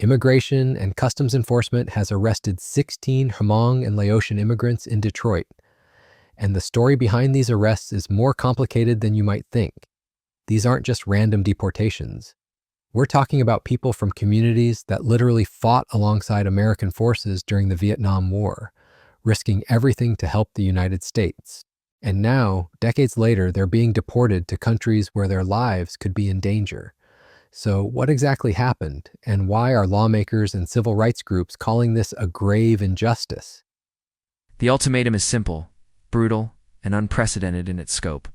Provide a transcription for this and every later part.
Immigration and Customs Enforcement has arrested 16 Hmong and Laotian immigrants in Detroit, and the story behind these arrests is more complicated than you might think. These aren't just random deportations. We're talking about people from communities that literally fought alongside American forces during the Vietnam War, risking everything to help the United States. And now, decades later, they're being deported to countries where their lives could be in danger. So what exactly happened, and why are lawmakers and civil rights groups calling this a grave injustice? The ultimatum is simple, brutal, and unprecedented in its scope.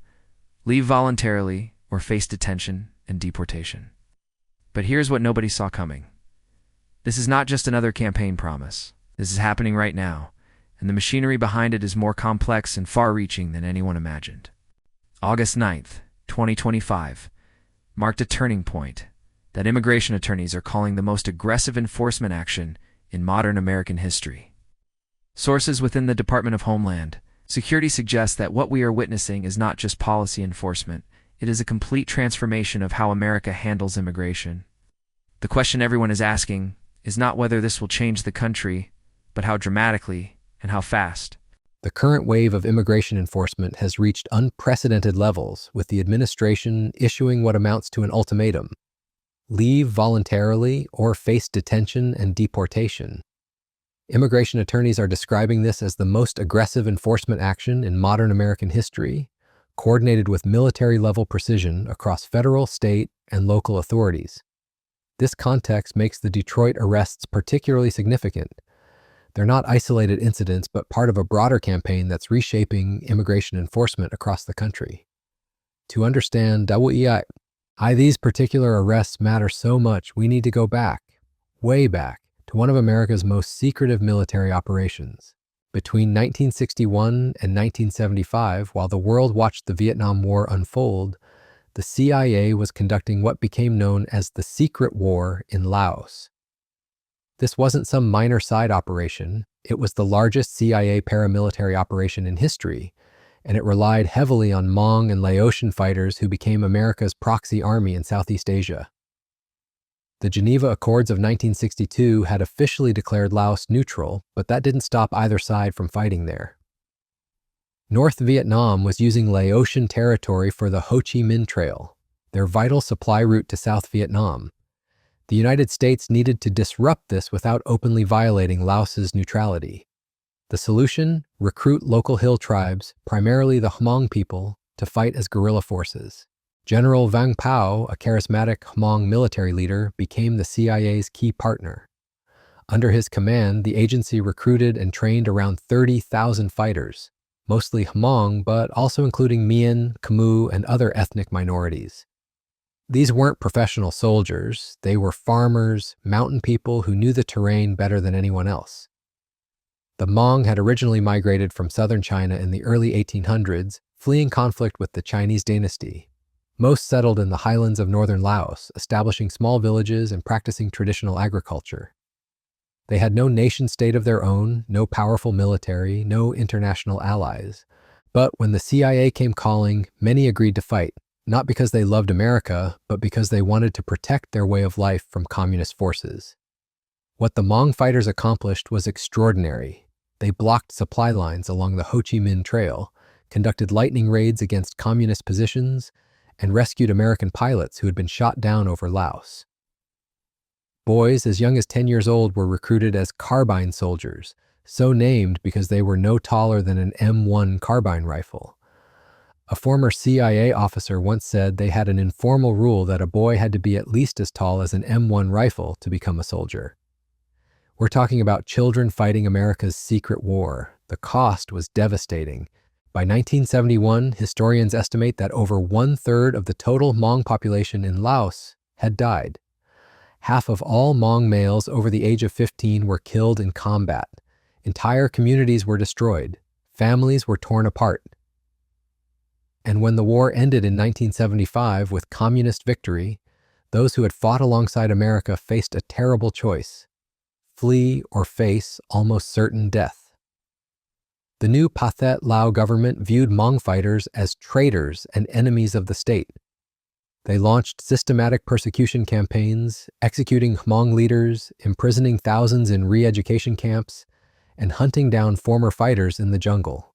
Leave voluntarily or face detention and deportation. But here's what nobody saw coming. This is not just another campaign promise. This is happening right now, and the machinery behind it is more complex and far-reaching than anyone imagined. August 9th, 2025, marked a turning point that immigration attorneys are calling the most aggressive enforcement action in modern American history. Sources within the Department of Homeland Security suggest that what we are witnessing is not just policy enforcement, it is a complete transformation of how America handles immigration. The question everyone is asking is not whether this will change the country, but how dramatically and how fast. The current wave of immigration enforcement has reached unprecedented levels, with the administration issuing what amounts to an ultimatum: leave voluntarily or face detention and deportation. Immigration attorneys are describing this as the most aggressive enforcement action in modern American history, coordinated with military-level precision across federal, state, and local authorities. This context makes the Detroit arrests particularly significant. They're not isolated incidents, but part of a broader campaign that's reshaping immigration enforcement across the country. To understand why these particular arrests matter so much, we need to go back, way back, to one of America's most secretive military operations. Between 1961 and 1975, while the world watched the Vietnam War unfold, the CIA was conducting what became known as the Secret War in Laos. This wasn't some minor side operation. It was the largest CIA paramilitary operation in history, and it relied heavily on Hmong and Laotian fighters who became America's proxy army in Southeast Asia. The Geneva Accords of 1962 had officially declared Laos neutral, but that didn't stop either side from fighting there. North Vietnam was using Laotian territory for the Ho Chi Minh Trail, their vital supply route to South Vietnam. The United States needed to disrupt this without openly violating Laos's neutrality. The solution? Recruit local hill tribes, primarily the Hmong people, to fight as guerrilla forces. General Vang Pao, a charismatic Hmong military leader, became the CIA's key partner. Under his command, the agency recruited and trained around 30,000 fighters, mostly Hmong, but also including Mien, Khmu, and other ethnic minorities. These weren't professional soldiers. They were farmers, mountain people who knew the terrain better than anyone else. The Hmong had originally migrated from southern China in the early 1800s, fleeing conflict with the Chinese dynasty. Most settled in the highlands of northern Laos, establishing small villages and practicing traditional agriculture. They had no nation-state of their own, no powerful military, no international allies. But when the CIA came calling, many agreed to fight, not because they loved America, but because they wanted to protect their way of life from communist forces. What the Hmong fighters accomplished was extraordinary. They blocked supply lines along the Ho Chi Minh Trail, conducted lightning raids against communist positions, and rescued American pilots who had been shot down over Laos. Boys as young as 10 years old were recruited as carbine soldiers, so named because they were no taller than an M1 carbine rifle. A former CIA officer once said they had an informal rule that a boy had to be at least as tall as an M1 rifle to become a soldier. We're talking about children fighting America's secret war. The cost was devastating. By 1971, historians estimate that over 1/3 of the total Hmong population in Laos had died. Half of all Hmong males over the age of 15 were killed in combat. Entire communities were destroyed. Families were torn apart. And when the war ended in 1975 with communist victory, those who had fought alongside America faced a terrible choice: flee or face almost certain death. The new Pathet Lao government viewed Hmong fighters as traitors and enemies of the state. They launched systematic persecution campaigns, executing Hmong leaders, imprisoning thousands in re-education camps, and hunting down former fighters in the jungle.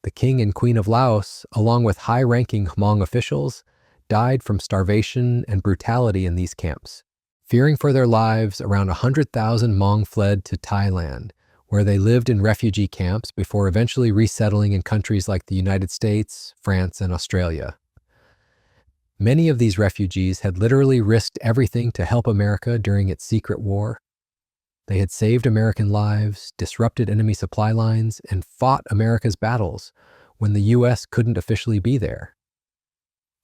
The King and Queen of Laos, along with high-ranking Hmong officials, died from starvation and brutality in these camps. Fearing for their lives, around 100,000 Hmong fled to Thailand, where they lived in refugee camps before eventually resettling in countries like the United States, France, and Australia. Many of these refugees had literally risked everything to help America during its secret war. They had saved American lives, disrupted enemy supply lines, and fought America's battles when the U.S. couldn't officially be there.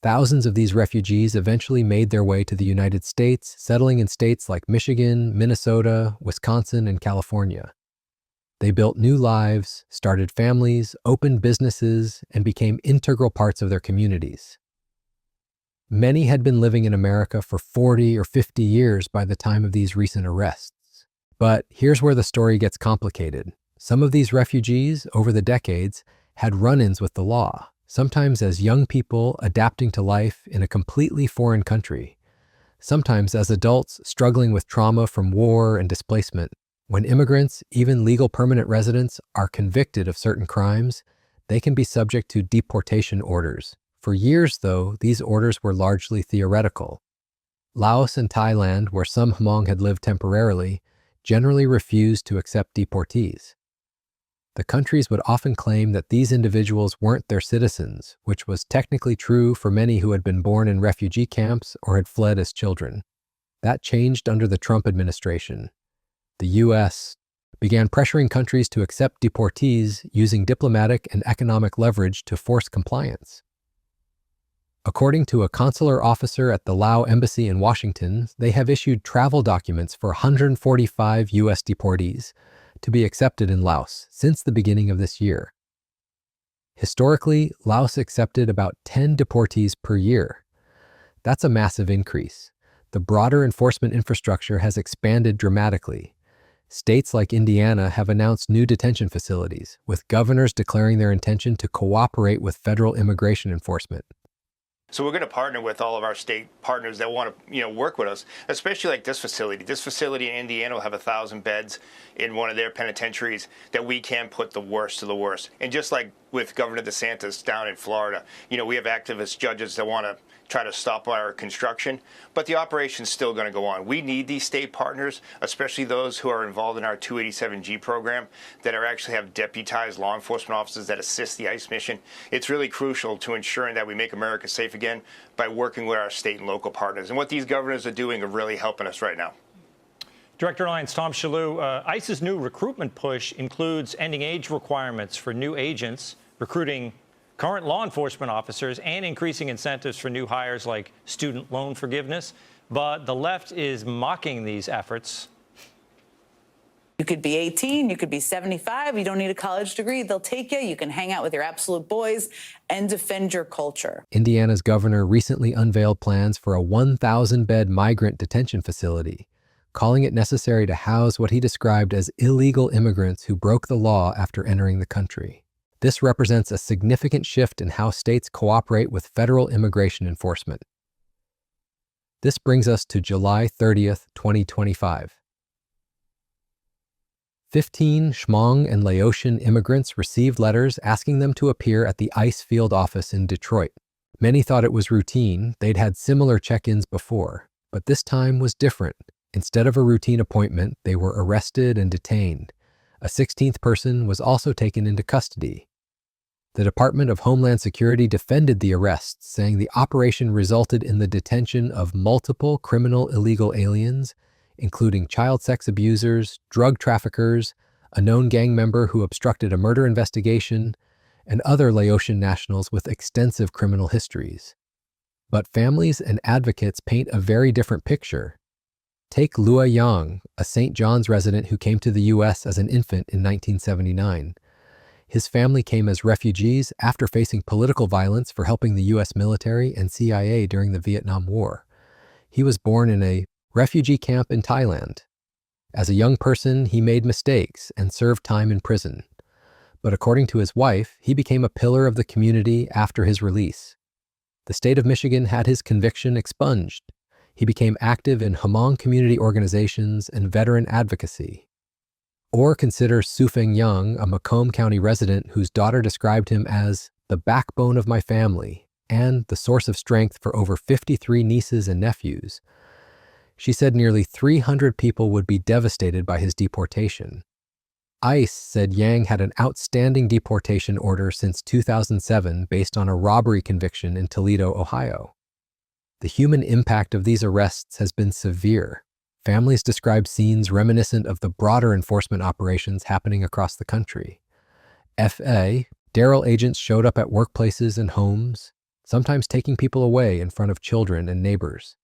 Thousands of these refugees eventually made their way to the United States, settling in states like Michigan, Minnesota, Wisconsin, and California. They built new lives, started families, opened businesses, and became integral parts of their communities. Many had been living in America for 40 or 50 years by the time of these recent arrests. But here's where the story gets complicated. Some of these refugees, over the decades, had run-ins with the law, sometimes as young people adapting to life in a completely foreign country, sometimes as adults struggling with trauma from war and displacement. When immigrants, even legal permanent residents, are convicted of certain crimes, they can be subject to deportation orders. For years, though, these orders were largely theoretical. Laos and Thailand, where some Hmong had lived temporarily, generally refused to accept deportees. The countries would often claim that these individuals weren't their citizens, which was technically true for many who had been born in refugee camps or had fled as children. That changed under the Trump administration. The U.S. began pressuring countries to accept deportees using diplomatic and economic leverage to force compliance. According to a consular officer at the Lao Embassy in Washington, they have issued travel documents for 145 U.S. deportees to be accepted in Laos since the beginning of this year. Historically, Laos accepted about 10 deportees per year. That's a massive increase. The broader enforcement infrastructure has expanded dramatically. States like Indiana have announced new detention facilities, with governors declaring their intention to cooperate with federal immigration enforcement. So we're going to partner with all of our state partners that want to, work with us, especially like this facility. This facility in Indiana will have 1,000 beds in one of their penitentiaries that we can put the worst of the worst. And just like with Governor DeSantis down in Florida, we have activist judges that want to try to stop our construction, but the operation's still going to go on. We need these state partners, especially those who are involved in our 287G program that actually have deputized law enforcement officers that assist the ICE mission. It's really crucial to ensuring that we make America safe again by working with our state and local partners. And what these governors are doing are really helping us right now. Director Alliance Tom Shalhoub, ICE's new recruitment push includes ending age requirements for new agents, recruiting current law enforcement officers, and increasing incentives for new hires like student loan forgiveness. But the left is mocking these efforts. You could be 18, you could be 75, you don't need a college degree. They'll take you. You can hang out with your absolute boys and defend your culture. Indiana's governor recently unveiled plans for a 1,000-bed migrant detention facility, calling it necessary to house what he described as illegal immigrants who broke the law after entering the country. This represents a significant shift in how states cooperate with federal immigration enforcement. This brings us to July 30th, 2025. 15 Hmong and Laotian immigrants received letters asking them to appear at the ICE field office in Detroit. Many thought it was routine. They'd had similar check-ins before, but this time was different. Instead of a routine appointment, they were arrested and detained. A 16th person was also taken into custody. The Department of Homeland Security defended the arrests, saying the operation resulted in the detention of multiple criminal illegal aliens, including child sex abusers, drug traffickers, a known gang member who obstructed a murder investigation, and other Laotian nationals with extensive criminal histories. But families and advocates paint a very different picture. Take Lua Yang, a St. John's resident who came to the U.S. as an infant in 1979. His family came as refugees after facing political violence for helping the U.S. military and CIA during the Vietnam War. He was born in a refugee camp in Thailand. As a young person, he made mistakes and served time in prison. But according to his wife, he became a pillar of the community after his release. the state of Michigan had his conviction expunged. He became active in Hmong community organizations and veteran advocacy. Or consider Sufeng Young, a Macomb County resident whose daughter described him as the backbone of my family and the source of strength for over 53 nieces and nephews. She said nearly 300 people would be devastated by his deportation. ICE said Yang had an outstanding deportation order since 2007 based on a robbery conviction in Toledo, Ohio. The human impact of these arrests has been severe. Families describe scenes reminiscent of the broader enforcement operations happening across the country. Daryl agents showed up at workplaces and homes, sometimes taking people away in front of children and neighbors.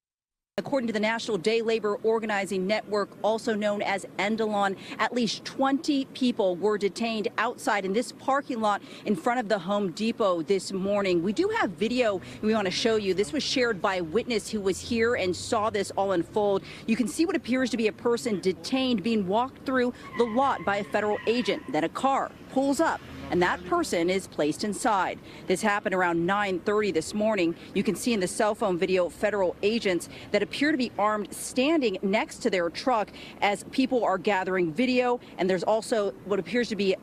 According to the National Day Labor Organizing Network, also known as Endalon, at least 20 people were detained outside in this parking lot in front of the Home Depot this morning. We do have video we want to show you. This was shared by a witness who was here and saw this all unfold. You can see what appears to be a person detained being walked through the lot by a federal agent. Then a car pulls up, and that person is placed inside. This happened around 9:30 this morning. You can see in the cell phone video federal agents that appear to be armed standing next to their truck as people are gathering video, and there's also what appears to be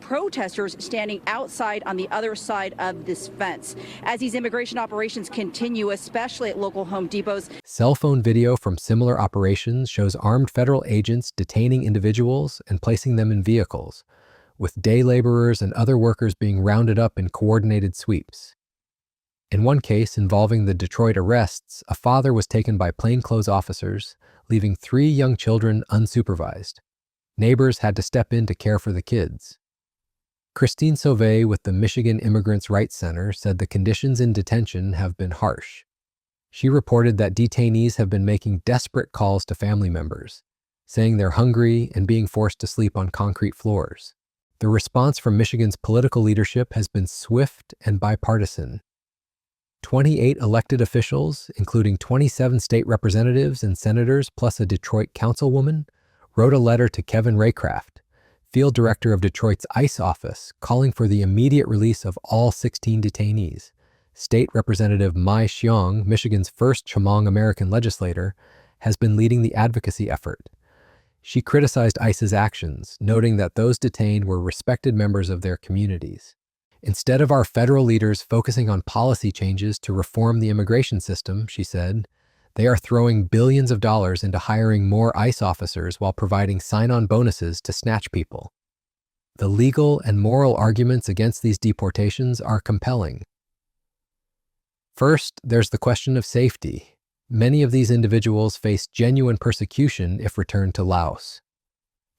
protesters standing outside on the other side of this fence. As these immigration operations continue, especially at local Home Depots. Cell phone video from similar operations shows armed federal agents detaining individuals and placing them in vehicles, with day laborers and other workers being rounded up in coordinated sweeps. In one case involving the Detroit arrests, a father was taken by plainclothes officers, leaving 3 young children unsupervised. Neighbors had to step in to care for the kids. Christine Sauvé with the Michigan Immigrants' Rights Center said the conditions in detention have been harsh. She reported that detainees have been making desperate calls to family members, saying they're hungry and being forced to sleep on concrete floors. The response from Michigan's political leadership has been swift and bipartisan. 28 elected officials, including 27 state representatives and senators plus a Detroit councilwoman, wrote a letter to Kevin Raycraft, field director of Detroit's ICE office, calling for the immediate release of all 16 detainees. State Representative Mai Xiong, Michigan's first Hmong American legislator, has been leading the advocacy effort. She criticized ICE's actions, noting that those detained were respected members of their communities. Instead of our federal leaders focusing on policy changes to reform the immigration system, she said, they are throwing billions of dollars into hiring more ICE officers while providing sign-on bonuses to snatch people. The legal and moral arguments against these deportations are compelling. First, there's the question of safety. Many of these individuals face genuine persecution if returned to Laos.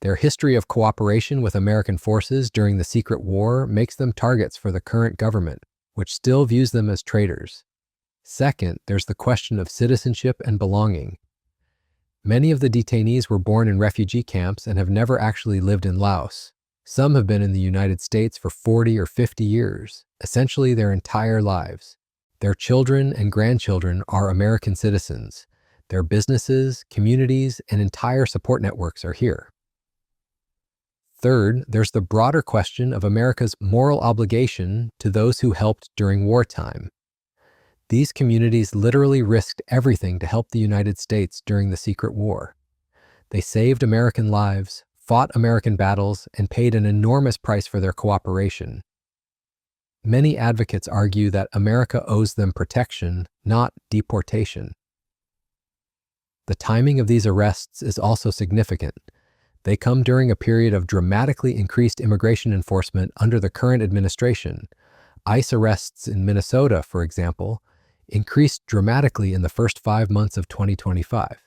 Their history of cooperation with American forces during the secret war makes them targets for the current government, which still views them as traitors. Second, there's the question of citizenship and belonging. Many of the detainees were born in refugee camps and have never actually lived in Laos. Some have been in the United States for 40 or 50 years, essentially their entire lives. Their children and grandchildren are American citizens. Their businesses, communities, and entire support networks are here. Third, there's the broader question of America's moral obligation to those who helped during wartime. These communities literally risked everything to help the United States during the secret war. They saved American lives, fought American battles, and paid an enormous price for their cooperation. Many advocates argue that America owes them protection, not deportation. The timing of these arrests is also significant. They come during a period of dramatically increased immigration enforcement under the current administration. ICE arrests in Minnesota, for example, increased dramatically in the first 5 months of 2025,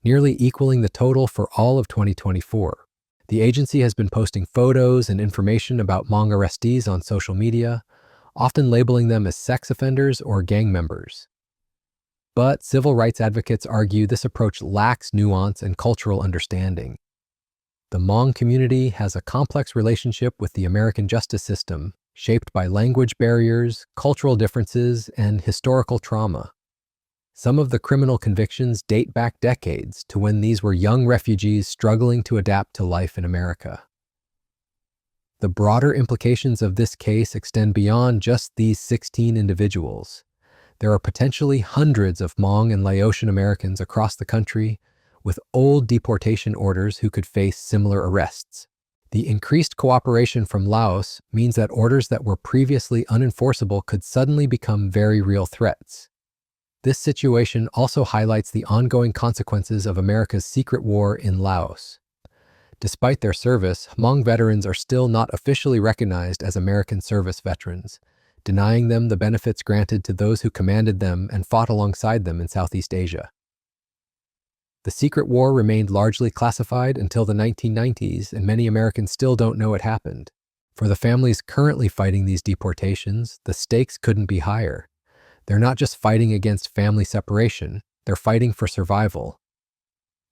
nearly equaling the total for all of 2024. The agency has been posting photos and information about Hmong arrestees on social media, often labeling them as sex offenders or gang members. But civil rights advocates argue this approach lacks nuance and cultural understanding. The Hmong community has a complex relationship with the American justice system, shaped by language barriers, cultural differences, and historical trauma. Some of the criminal convictions date back decades to when these were young refugees struggling to adapt to life in America. The broader implications of this case extend beyond just these 16 individuals. There are potentially hundreds of Hmong and Laotian Americans across the country with old deportation orders who could face similar arrests. The increased cooperation from Laos means that orders that were previously unenforceable could suddenly become very real threats. This situation also highlights the ongoing consequences of America's secret war in Laos. Despite their service, Hmong veterans are still not officially recognized as American service veterans, denying them the benefits granted to those who commanded them and fought alongside them in Southeast Asia. The secret war remained largely classified until the 1990s, and many Americans still don't know it happened. For the families currently fighting these deportations, the stakes couldn't be higher. They're not just fighting against family separation, they're fighting for survival.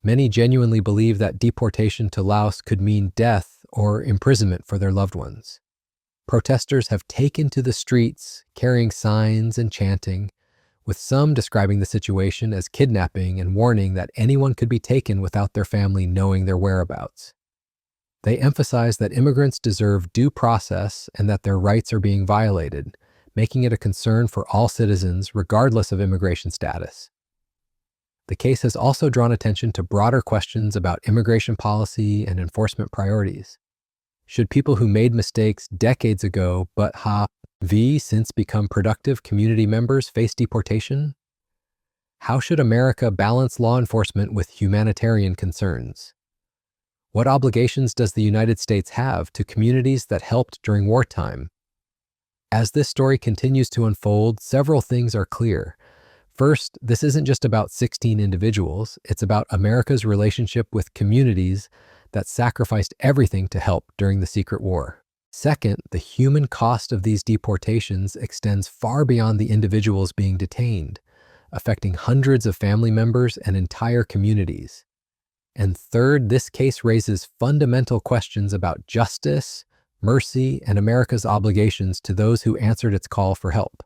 Many genuinely believe that deportation to Laos could mean death or imprisonment for their loved ones. Protesters have taken to the streets, carrying signs and chanting, with some describing the situation as kidnapping and warning that anyone could be taken without their family knowing their whereabouts. They emphasize that immigrants deserve due process and that their rights are being violated, making it a concern for all citizens regardless of immigration status. The case has also drawn attention to broader questions about immigration policy and enforcement priorities. Should people who made mistakes decades ago but have since become productive community members face deportation? How should America balance law enforcement with humanitarian concerns? What obligations does the United States have to communities that helped during wartime? As this story continues to unfold, several things are clear. First, this isn't just about 16 individuals, it's about America's relationship with communities that sacrificed everything to help during the secret war. Second, the human cost of these deportations extends far beyond the individuals being detained, affecting hundreds of family members and entire communities. And third, this case raises fundamental questions about justice, mercy, and America's obligations to those who answered its call for help.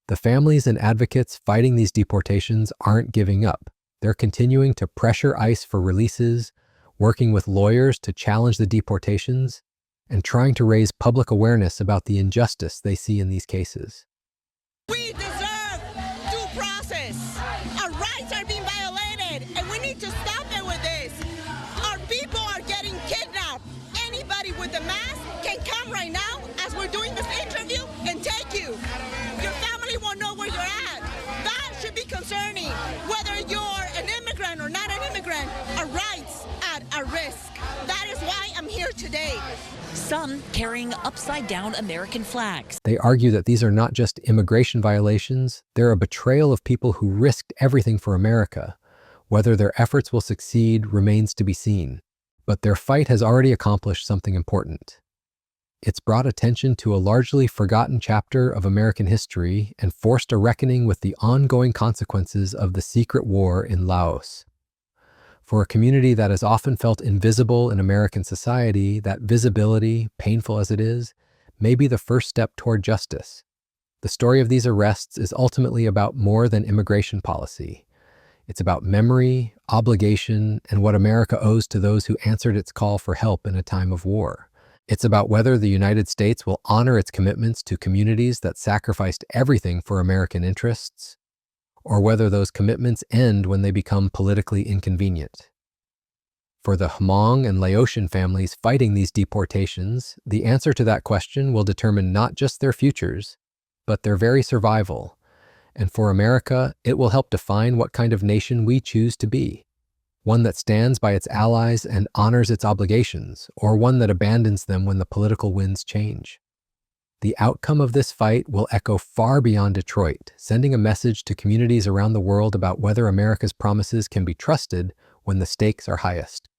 The families and advocates fighting these deportations aren't giving up. They're continuing to pressure ICE for releases, working with lawyers to challenge the deportations, and trying to raise public awareness about the injustice they see in these cases. We deserve due process. Our rights are being violated, and we need to stop it with this. Our people are getting kidnapped. Anybody with a mask can come right now as we're doing this interview and take you. Your family won't know where you're at. That should be concerning. Whether you're an immigrant or not an immigrant, our rights are at risk. That is why I'm here today. Some carrying upside-down American flags. They argue that these are not just immigration violations, they're a betrayal of people who risked everything for America. Whether their efforts will succeed remains to be seen. But their fight has already accomplished something important. It's brought attention to a largely forgotten chapter of American history and forced a reckoning with the ongoing consequences of the secret war in Laos. For a community that has often felt invisible in American society, that visibility, painful as it is, may be the first step toward justice. The story of these arrests is ultimately about more than immigration policy. It's about memory, obligation, and what America owes to those who answered its call for help in a time of war. It's about whether the United States will honor its commitments to communities that sacrificed everything for American interests, or whether those commitments end when they become politically inconvenient. For the Hmong and Laotian families fighting these deportations, the answer to that question will determine not just their futures, but their very survival. And for America, it will help define what kind of nation we choose to be. One that stands by its allies and honors its obligations, or one that abandons them when the political winds change. The outcome of this fight will echo far beyond Detroit, sending a message to communities around the world about whether America's promises can be trusted when the stakes are highest.